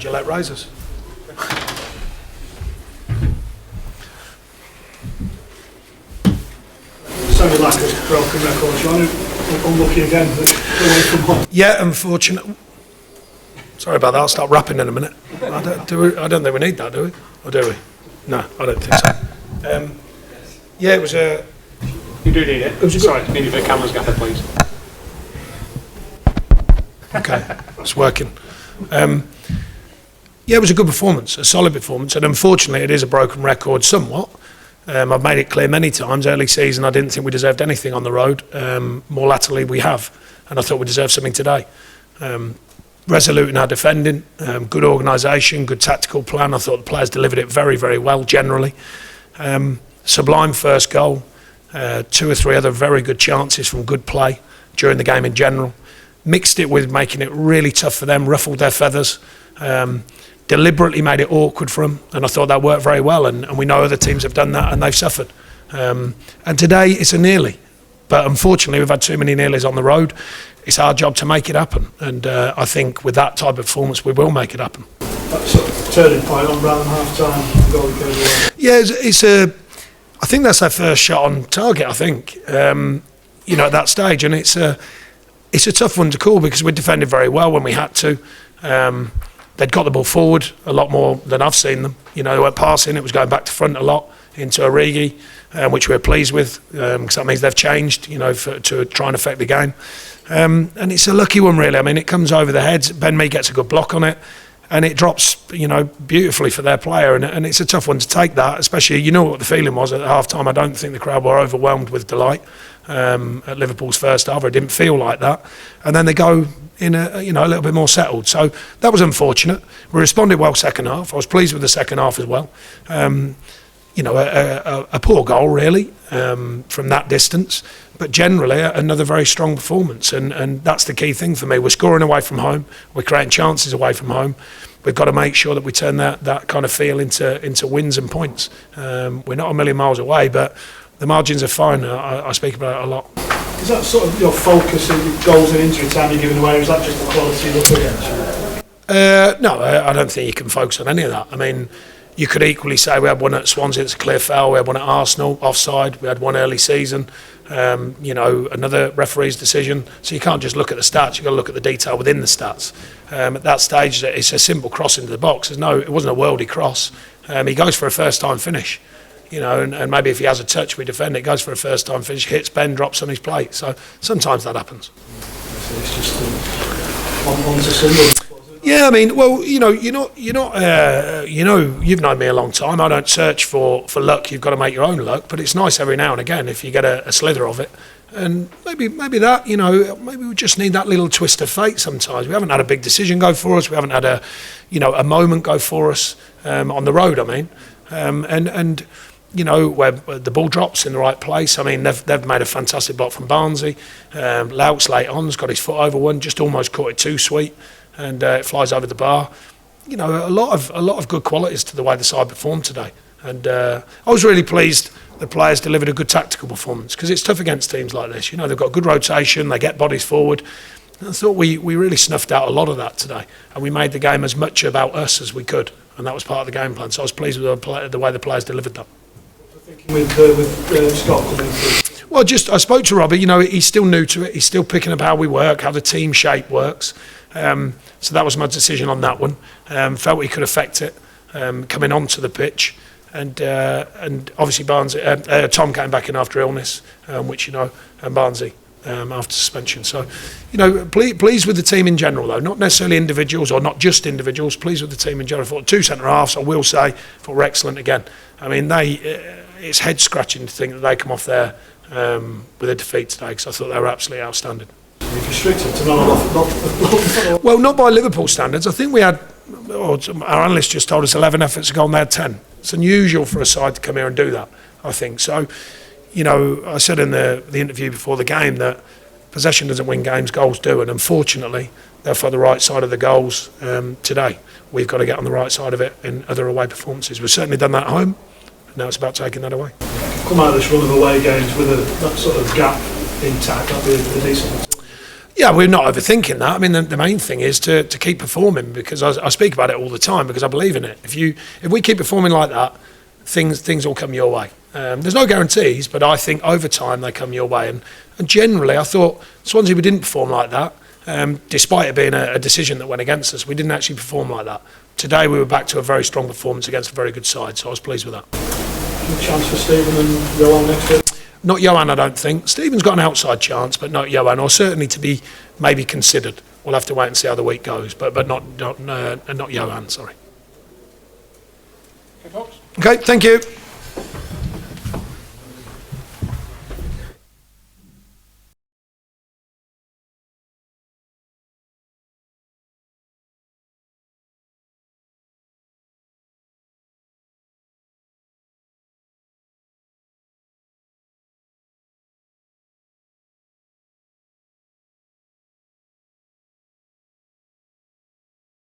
Gillette razors. Sounded like a broken record, Sean. Unlucky again, away from home. Yeah, unfortunate. Sorry about that. I'll start rapping in a minute. I don't think we need that, do we? Or do we? No, I don't think so. Yeah, it was a. You do need it. Sorry, need it for the camera's gaffer, please. Okay, it's working. Yeah, it was a good performance, a solid performance, and unfortunately, it is a broken record somewhat. I've made it clear many times early season I didn't think we deserved anything on the road. More latterly we have, and I thought we deserved something today. Resolute in our defending, good organisation, good tactical plan. I thought the players delivered it very, very well generally. Sublime first goal, 2 or 3 other very good chances from good play during the game in general. Mixed it with making it really tough for them, ruffled their feathers. Deliberately made it awkward for them, and I thought that worked very well, and we know other teams have done that and they've suffered. And today it's a nearly, but unfortunately we've had too many nearlies on the road. It's our job to make it happen, and I think with that type of performance we will make it happen. That sort of turning point on around half-time, goal goes away. Yeah, I think that's their first shot on target, I think, at that stage, and it's a tough one to call because we defended very well when we had to. They'd got the ball forward a lot more than I've seen them. They weren't passing, it was going back to front a lot into Origi, which we're pleased with, because that means they've changed, to try and affect the game. And it's a lucky one, really. I mean, it comes over the heads. Ben Mee gets a good block on it, and it drops, beautifully for their player. And it's a tough one to take that, especially, what the feeling was at half-time. I don't think the crowd were overwhelmed with delight at Liverpool's first half. It didn't feel like that. And then they go in a little bit more settled. So that was unfortunate. We responded well second half. I was pleased with the second half as well. A poor goal, really, from that distance. But generally, another very strong performance. And that's the key thing for me. We're scoring away from home. We're creating chances away from home. We've got to make sure that we turn that kind of feel into wins and points. We're not a million miles away, but the margins are fine. I speak about it a lot. Is that sort of your focus in goals and injury time you're giving away, or is that just the quality you're up against? No, I don't think you can focus on any of that. I mean, you could equally say we had one at Swansea, it's a clear foul. We had one at Arsenal, offside. We had one early season. Another referee's decision. So you can't just look at the stats. You've got to look at the detail within the stats. At that stage, it's a simple cross into the box. It wasn't a worldy cross. He goes for a first-time finish. And maybe if he has a touch, we defend it. Goes for a first-time finish, hits Ben, drops on his plate. So sometimes that happens. So it's just on to Sunderland. Yeah, I mean, well, you're not. You've known me a long time. I don't search for luck. You've got to make your own luck. But it's nice every now and again if you get a slither of it. And maybe that, maybe we just need that little twist of fate sometimes. We haven't had a big decision go for us. We haven't had a moment go for us on the road. I mean, where the ball drops in the right place. I mean, they've made a fantastic block from Barnsley. Louts late on's got his foot over one, just almost caught it too sweet, and it flies over the bar. A lot of good qualities to the way the side performed today. And I was really pleased the players delivered a good tactical performance, because it's tough against teams like this. They've got good rotation, they get bodies forward. And I thought we really snuffed out a lot of that today, and we made the game as much about us as we could, and that was part of the game plan. So I was pleased with the way the players delivered that. With Scott coming through? Well, I spoke to Robbie. He's still new to it. He's still picking up how we work, how the team shape works. So that was my decision on that one. Felt he could affect it coming onto the pitch, and obviously Tom came back in after illness, and Barnsley after suspension. So, pleased with the team in general, though, not necessarily individuals or not just individuals. Pleased with the team in general. I thought 2 centre halves, I will say, were excellent again. I mean, it's head scratching to think that they come off there with a defeat today, because I thought they were absolutely outstanding. Restricted to not well, not by Liverpool standards. I think we had, our analyst just told us 11 efforts ago and they had 10. It's unusual for a side to come here and do that, I think. So, I said in the interview before the game that possession doesn't win games, goals do, and unfortunately they're for the right side of the goals today. We've got to get on the right side of it in other away performances. We've certainly done that at home, and now it's about taking that away. Come out of this run of away games with that sort of gap intact, that'd be a decent. Yeah, we're not overthinking that. I mean, the main thing is to keep performing, because I speak about it all the time because I believe in it. If we keep performing like that, things will come your way. There's no guarantees, but I think over time they come your way. And generally, I thought Swansea, we didn't perform like that, despite it being a decision that went against us. We didn't actually perform like that. Today we were back to a very strong performance against a very good side, so I was pleased with that. Good chance for Stephen and Johan next week? Not Johan, I don't think. Stephen's got an outside chance, but not Johan, or certainly to be maybe considered. We'll have to wait and see how the week goes, but not Johan, sorry. Okay, folks. Okay, thank you.